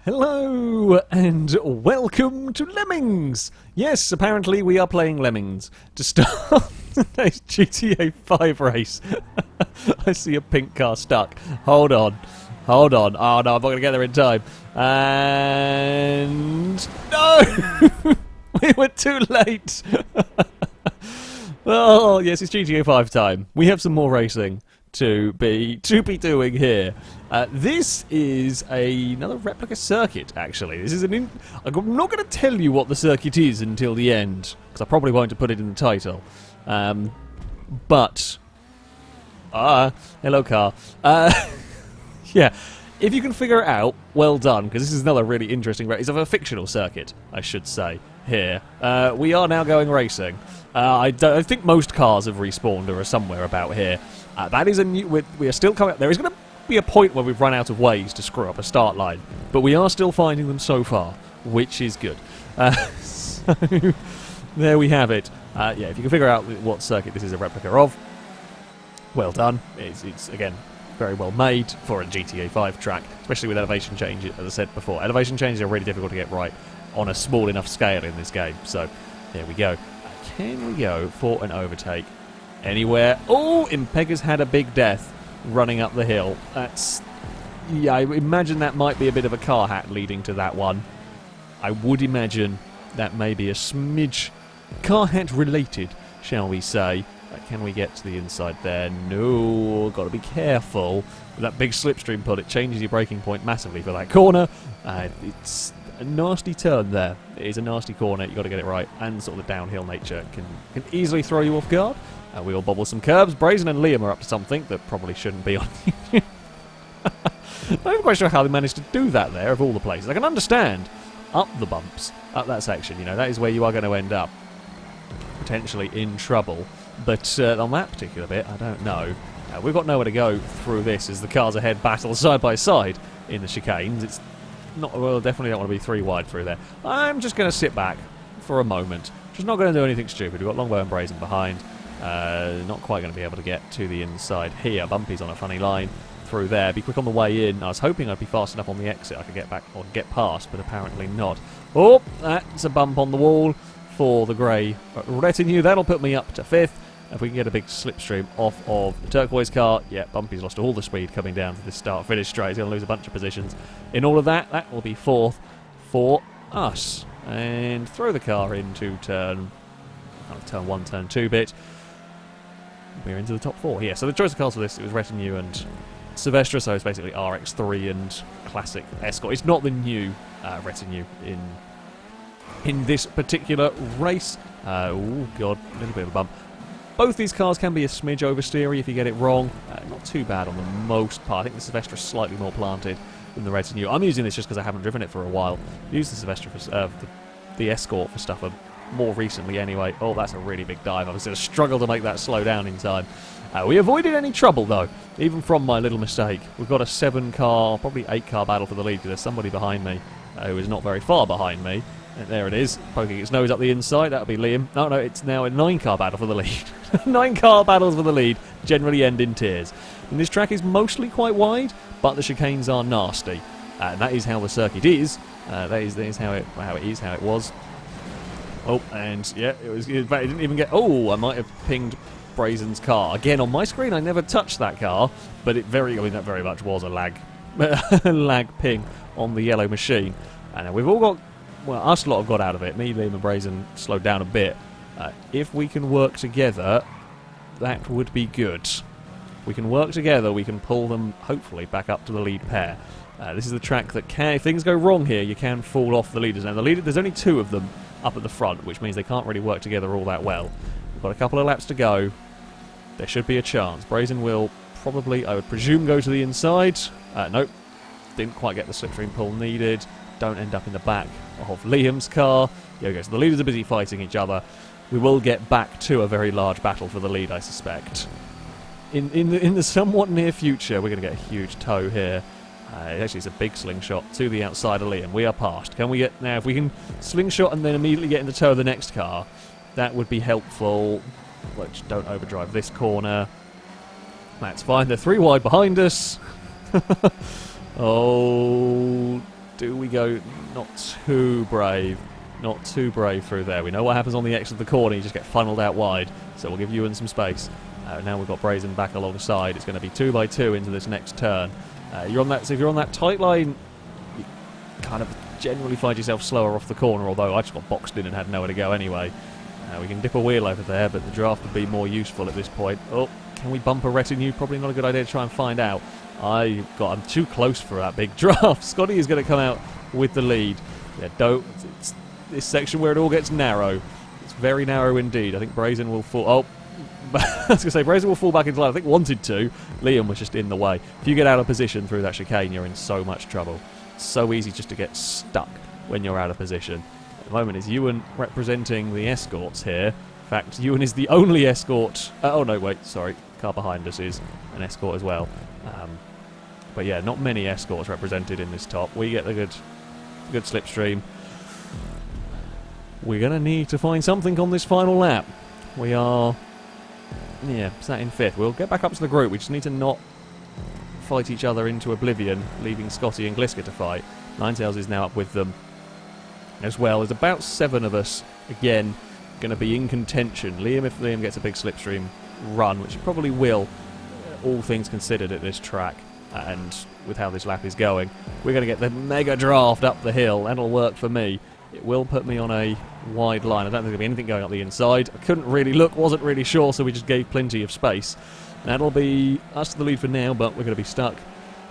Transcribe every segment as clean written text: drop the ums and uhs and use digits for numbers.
Hello and welcome to Lemmings! Yes, apparently we are playing Lemmings to start today's GTA 5 race. I see a pink car stuck. Hold on. Oh no, I'm not going to get there in time. And... no! We were too late! Oh, yes, it's GTA 5 time. We have some more racing to be doing here. This is another replica circuit, actually. This is I'm not going to tell you what the circuit is until the end, because I probably won't put it in the title. But hello car. Yeah, if you can figure it out, well done, because this is another really interesting race. It's of a fictional circuit, I should say. Here, we are now going racing. I think most cars have respawned or are somewhere about here. That is a new. We are still coming. There is going to be a point where we've run out of ways to screw up a start line, but we are still finding them so far, which is good. So there we have it. Yeah, if you can figure out what circuit this is a replica of, well done. It's again very well made for a GTA 5 track, especially with elevation changes. As I said before, elevation changes are really difficult to get right on a small enough scale in this game. So there we go. Can we go for an overtake anywhere? Oh, Impega's had a big death running up the hill. That's... yeah, I imagine that might be a bit of a car hack leading to that one. I would imagine that may be a smidge car hack related, shall we say. Can we get to the inside there? No, got to be careful. With that big slipstream pull, it changes your braking point massively for that corner. It's a nasty turn there. It is a nasty corner. You've got to get it right, and sort of the downhill nature can easily throw you off guard. We will bobble some curbs. Brazen and Liam are up to something that probably shouldn't be on YouTube. I'm not quite sure how they managed to do that there, of all the places. I can understand up the bumps, up that section, you know, that is where you are going to end up potentially in trouble. But on that particular bit, I don't know. We've got nowhere to go through this as the cars ahead battle side by side in the chicanes. It's not, well, definitely don't want to be three wide through there. I'm just going to sit back for a moment. Just not going to do anything stupid. We've got Longbow and Brazen behind. Not quite going to be able to get to the inside here. Bumpy's on a funny line through there. Be quick on the way in. I was hoping I'd be fast enough on the exit I could get back or get past, but apparently not. Oh, that's a bump on the wall for the grey retinue. That'll put me up to 5th. If we can get a big slipstream off of the turquoise car, yeah, Bumpy's lost all the speed coming down to this start-finish straight. He's going to lose a bunch of positions. In all of that, that will be 4th for us. And throw the car into turn 1, turn 2 bit. We're into the top 4 here. So the choice of cars for this, it was Retinue and Sylvestra, so it's basically RX3 and Classic Escort. It's not the new Retinue in this particular race. Oh, God, a little bit of a bump. Both these cars can be a smidge oversteery if you get it wrong. Not too bad on the most part. I think the Sylvestra is slightly more planted than the Retinue. I'm using this just because I haven't driven it for a while. I used the Sylvestra for the Escort for stuff more recently anyway. Oh, that's a really big dive. I was going to struggle to make that slow down in time. We avoided any trouble, though, even from my little mistake. We've got a 7-car, probably 8-car battle for the lead, because there's somebody behind me who is not very far behind me. And there it is, poking its nose up the inside. That'll be Liam. No, it's now a 9-car battle for the lead. 9-car battles for the lead generally end in tears. And this track is mostly quite wide, but the chicanes are nasty. And that is how the circuit is. That is how it was. Oh, and yeah, it didn't even get... oh, I might have pinged Brazen's car. Again, on my screen, I never touched that car, but that very much was a lag ping on the yellow machine. And we've all got... well, us lot have got out of it. Me, Liam and Brazen slowed down a bit. If we can work together, that would be good. If we can work together, we can pull them, hopefully, back up to the lead pair. This is the track that can... if things go wrong here, you can fall off the leaders. Now, there's only 2 of them up at the front, which means they can't really work together all that well. We've got a couple of laps to go. There should be a chance. Brazen will probably, I would presume, go to the inside. Nope. Didn't quite get the slipstream pull needed. Don't end up in the back of Liam's car. Okay, so the leaders are busy fighting each other. We will get back to a very large battle for the lead, I suspect. In the somewhat near future, we're going to get a huge tow here. Actually, it's a big slingshot to the outside of Liam. We are past. Can we get... now, if we can slingshot and then immediately get into tow of the next car, that would be helpful. Which, don't overdrive this corner. That's fine. They're 3 wide behind us. Oh... do we go not too brave? Not too brave through there. We know what happens on the exit of the corner. You just get funneled out wide. So we'll give Ewan some space. Now we've got Brazen back alongside. It's going to be 2 by 2 into this next turn. You're on that. So if you're on that tight line, you kind of generally find yourself slower off the corner. Although I just got boxed in and had nowhere to go anyway. We can dip a wheel over there, but the draft would be more useful at this point. Oh, can we bump a retinue? Probably not a good idea to try and find out. I'm too close for that big draft. Scotty is going to come out with the lead. Yeah, it's this section where it all gets narrow. It's very narrow indeed. I think Brazen will fall. Oh, I was going to say Brazen will fall back into line. I think wanted to. Liam was just in the way. If you get out of position through that chicane, you're in so much trouble. It's so easy just to get stuck when you're out of position. At the moment, is Ewan representing the escorts here. In fact, Ewan is the only escort. Oh no, wait, sorry. Car behind us is an escort as well. But yeah, not many escorts represented in this top. We get the good slipstream. We're going to need to find something on this final lap. We are, sat in 5th. We'll get back up to the group. We just need to not fight each other into oblivion, leaving Scotty and Gliska to fight. Ninetails is now up with them as well. There's about 7 of us, again, going to be in contention. Liam, if Liam gets a big slipstream run, which he probably will, all things considered at this track, and with how this lap is going, we're going to get the mega draft up the hill. That'll work for me. It will put me on a wide line. I don't think there'll be anything going up the inside. I couldn't really look, wasn't really sure, so we just gave plenty of space. That'll be us to the lead for now, but we're going to be stuck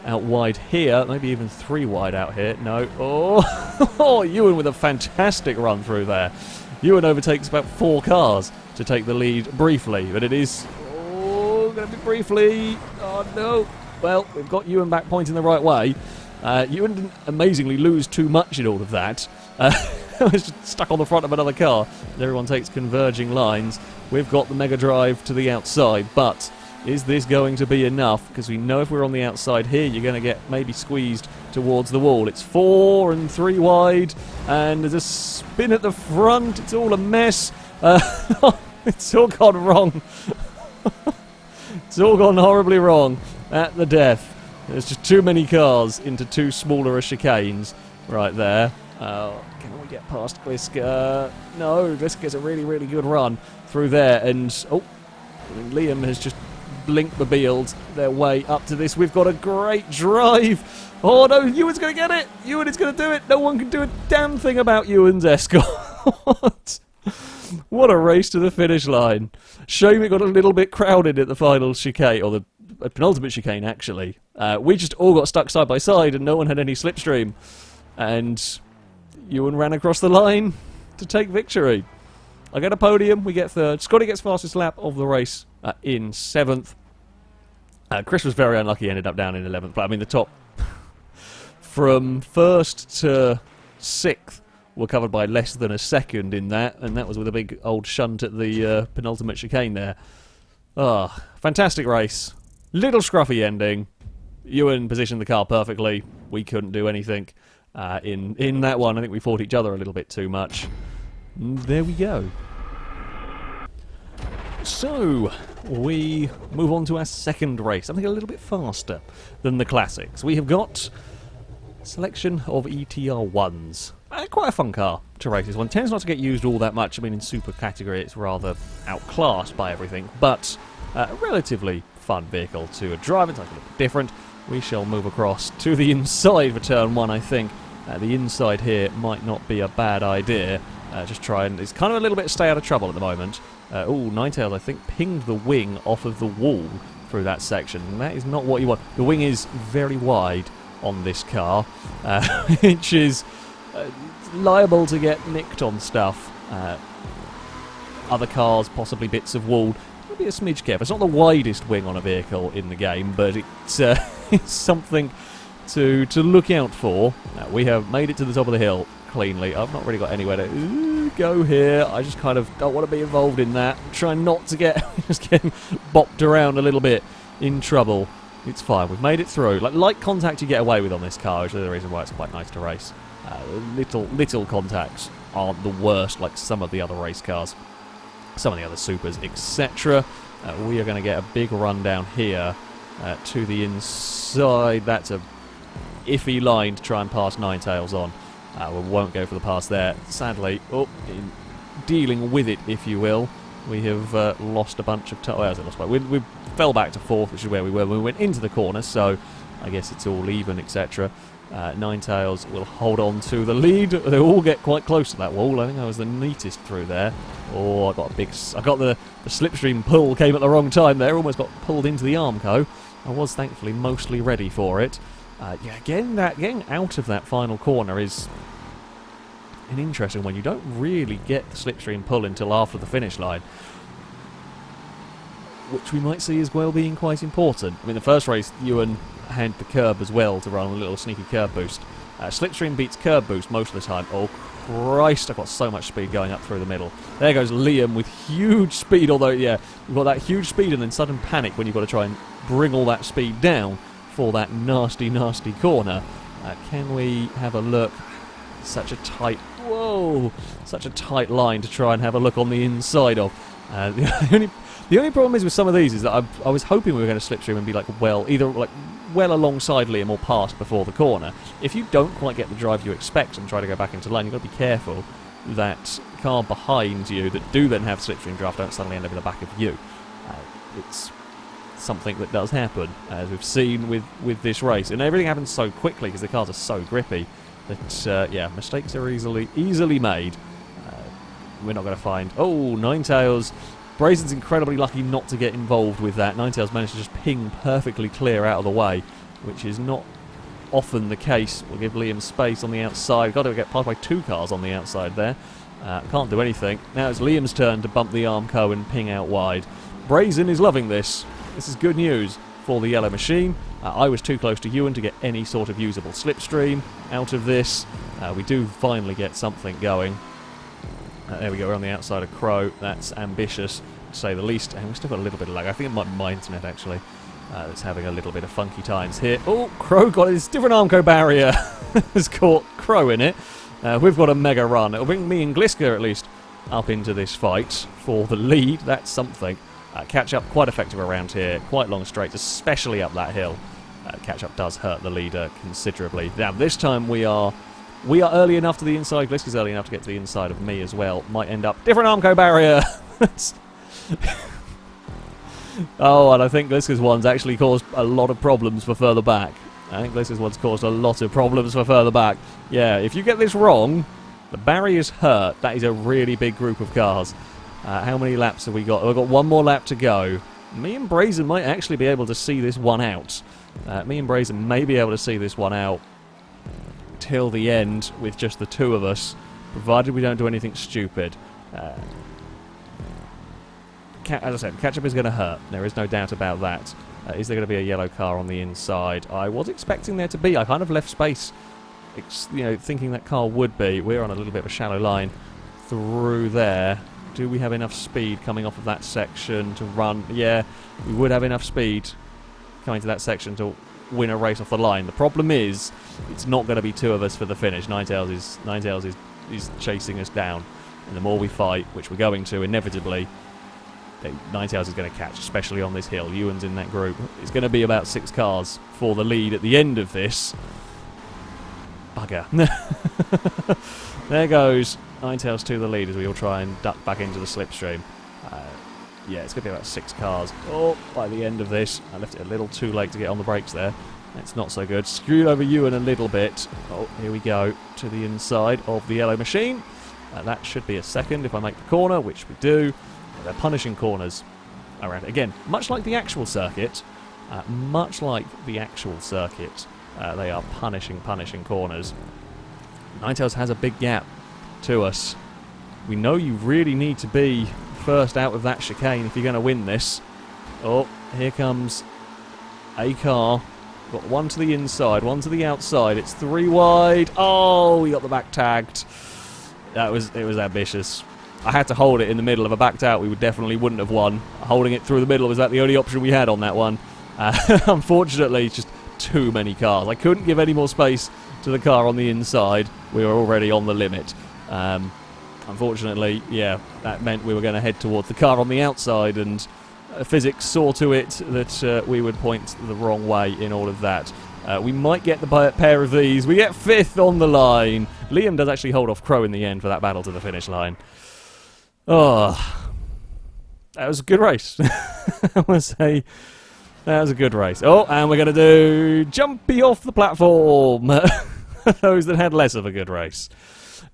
out wide here. Maybe even 3 wide out here. No. Oh, Ewan with a fantastic run through there. Ewan overtakes about 4 cars to take the lead briefly, but it is going to be briefly. Oh, no. Well, we've got Ewan back pointing the right way. Ewan didn't amazingly lose too much in all of that. I was just stuck on the front of another car. Everyone takes converging lines. We've got the mega drive to the outside, but is this going to be enough? Because we know if we're on the outside here, you're going to get maybe squeezed towards the wall. It's 4 and 3 wide, and there's a spin at the front. It's all a mess. It's all gone wrong. It's all gone horribly wrong at the death. There's just too many cars into too smaller chicanes right there. Can we get past Gliska? No, Gliska gets a really, really good run through there. And, Liam has just blink-mobiled their way up to this. We've got a great drive. Oh, no, Ewan's going to get it. Ewan is going to do it. No one can do a damn thing about Ewan's escort. What a race to the finish line. Shame it got a little bit crowded at the final chicane, or the penultimate chicane, actually. We just all got stuck side by side and no one had any slipstream. And Ewan ran across the line to take victory. I get a podium, we get 3rd. Scotty gets fastest lap of the race in 7th. Chris was very unlucky, ended up down in 11th. But I mean, the top from 1st to 6th were covered by less than a second in that, and that was with a big old shunt at the penultimate chicane there. Fantastic race. Little scruffy ending. Ewan positioned the car perfectly. We couldn't do anything in that one. I think we fought each other a little bit too much. There we go. So, we move on to our second race. Something a little bit faster than the classics. We have got a selection of ETR1s. Quite a fun car to race this one. Tends not to get used all that much. I mean, in super category, it's rather outclassed by everything. But a relatively fun vehicle to drive. It's a little bit different. We shall move across to the inside for turn 1, I think. The inside here might not be a bad idea. Just try and... It's kind of a little bit stay out of trouble at the moment. Ninetails, I think, pinged the wing off of the wall through that section. And that is not what you want. The wing is very wide on this car, which is liable to get nicked on stuff. Other cars, possibly bits of wall. Be a smidge careful. It's not the widest wing on a vehicle in the game, but it's, it's something to look out for. We have made it to the top of the hill cleanly. I've not really got anywhere to go here. I just kind of don't want to be involved in that. Try not to get just getting bopped around a little bit in trouble. It's fine. We've made it through. Like light contact you get away with on this car, which is the reason why it's quite nice to race. Little contacts aren't the worst like some of the other race cars. Some of the other supers, etc. We are going to get a big run down here to the inside. That's a iffy line to try and pass Ninetales on. We won't go for the pass there. Sadly, in dealing with it, if you will, we have lost a bunch of time. We fell back to 4th, which is where we were when we went into the corner, so I guess it's all even, etc. Ninetales will hold on to the lead. They all get quite close to that wall. I think I was the neatest through there. Oh, I got the slipstream pull came at the wrong time there. Almost got pulled into the Armco. I was thankfully mostly ready for it. Getting out of that final corner is an interesting one. You don't really get the slipstream pull until after the finish line, which we might see as well being quite important. I mean, the first race, Ewan had the curb as well to run a little sneaky curb boost. Slipstream beats curb boost most of the time. Oh, Christ, I've got so much speed going up through the middle. There goes Liam with huge speed, although, yeah, you've got that huge speed and then sudden panic when you've got to try and bring all that speed down for that nasty, nasty corner. Can we have a look? Such a tight line to try and have a look on the inside of. The only problem is with some of these is that I was hoping we were going to slipstream and be well alongside Liam or past before the corner. If you don't quite get the drive you expect and try to go back into line, you've got to be careful that car behind you that do then have slipstream draft don't suddenly end up in the back of you. It's something that does happen, as we've seen with this race, and everything happens so quickly because the cars are so grippy that mistakes are easily made. We're not going to find Ninetales. Brazen's incredibly lucky not to get involved with that. Ninetales managed to just ping perfectly clear out of the way, which is not often the case. We'll give Liam space on the outside. Got to get past by 2 cars on the outside there. Can't do anything. Now it's Liam's turn to bump the Armco and ping out wide. Brazen is loving this. This is good news for the yellow machine. I was too close to Ewan to get any sort of usable slipstream out of this. We do finally get something going. There we go, we're on the outside of Crow. That's ambitious, to say the least. And we've still got a little bit of lag. I think it might be my internet, actually, that's having a little bit of funky times here. Oh, Crow got his different Armco barrier. Has caught Crow in it. We've got a mega run. It'll bring me and Gliska, at least, up into this fight for the lead. That's something. Catch up quite effective around here. Quite long straights, especially up that hill. Catch up does hurt the leader considerably. Now, this time we are early enough to the inside. Gliska's early enough to get to the inside of me as well. Might end up... Different Armco barrier! Oh, and I think Gliska's one's actually caused a lot of problems for further back. I think Gliska's one's caused a lot of problems for further back. Yeah, if you get this wrong, the barrier's hurt. That is a really big group of cars. How many laps have we got? We've got one more lap to go. Me and Brazen might actually be able to see this one out. Me and Brazen may be able to see this one out till the end with just the 2 of us, provided we don't do anything stupid. As I said, catch-up is going to hurt. There is no doubt about that. Is there going to be a yellow car on the inside? I was expecting there to be. I kind of left space, thinking that car would be. We're on a little bit of a shallow line through there. Do we have enough speed coming off of that section to run? Yeah, we would have enough speed coming to that section to win a race off the line. The problem is, it's not going to be 2 of us for the finish. Ninetales is chasing us down, and the more we fight, which we're going to inevitably, Ninetales is going to catch, especially on this hill. Ewan's in that group. It's going to be about 6 cars for the lead at the end of this. Bugger. There goes Ninetales to the lead as we all try and duck back into the slipstream. Yeah, it's going to be about 6 cars. Oh, by the end of this. I left it a little too late to get on the brakes there. That's not so good. Screwed over Ewan a little bit. Oh, here we go to the inside of the yellow machine. That should be a second if I make the corner, which we do. They're punishing corners around. Again, much like the actual circuit, they are punishing corners. Ninetales has a big gap to us. We know you really need to be first out of that chicane if you're going to win this. Oh, here comes a car. Got one to the inside, one to the outside. It's 3 wide. Oh, we got the back tagged. It was ambitious. I had to hold it in the middle. If I backed out, we definitely wouldn't have won. Holding it through the middle was that the only option we had on that one. Unfortunately, it's just too many cars. I couldn't give any more space to the car on the inside. We were already on the limit. Unfortunately, yeah, that meant we were going to head towards the car on the outside, and physics saw to it that we would point the wrong way in all of that. We might get the pair of these. We get 5th on the line. Liam does actually hold off Crow in the end for that battle to the finish line. Oh, that was a good race. I want to say that was a good race. Oh, and we're going to do Jumpy off the platform. Those that had less of a good race.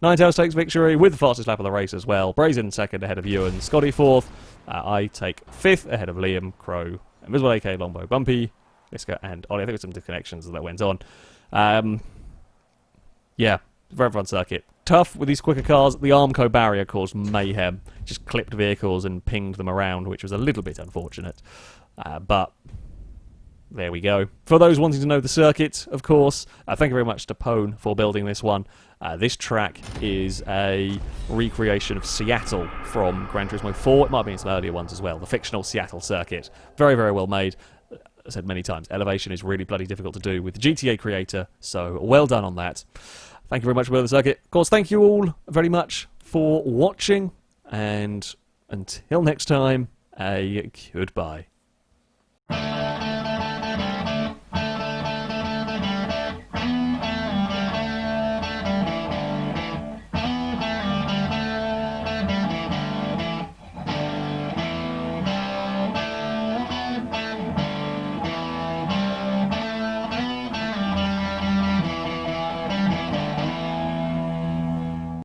Ninetales takes victory with the fastest lap of the race as well. Brazen 2nd ahead of Ewan. Scotty 4th. I take 5th ahead of Liam, Crow, Invisible AK, Longbow, Bumpy, Whisker, and Ollie. I think there were some disconnections that went on. Yeah, very fun circuit. Tough with these quicker cars. The Armco barrier caused mayhem. Just clipped vehicles and pinged them around, which was a little bit unfortunate. But there we go. For those wanting to know the circuit, of course, thank you very much to Pone for building this one. This track is a recreation of Seattle from Gran Turismo 4. It might be in some earlier ones as well. The fictional Seattle circuit. Very, very well made. As I said many times, elevation is really bloody difficult to do with the GTA creator, so well done on that. Thank you very much for building the circuit. Of course, thank you all very much for watching, and until next time, a goodbye.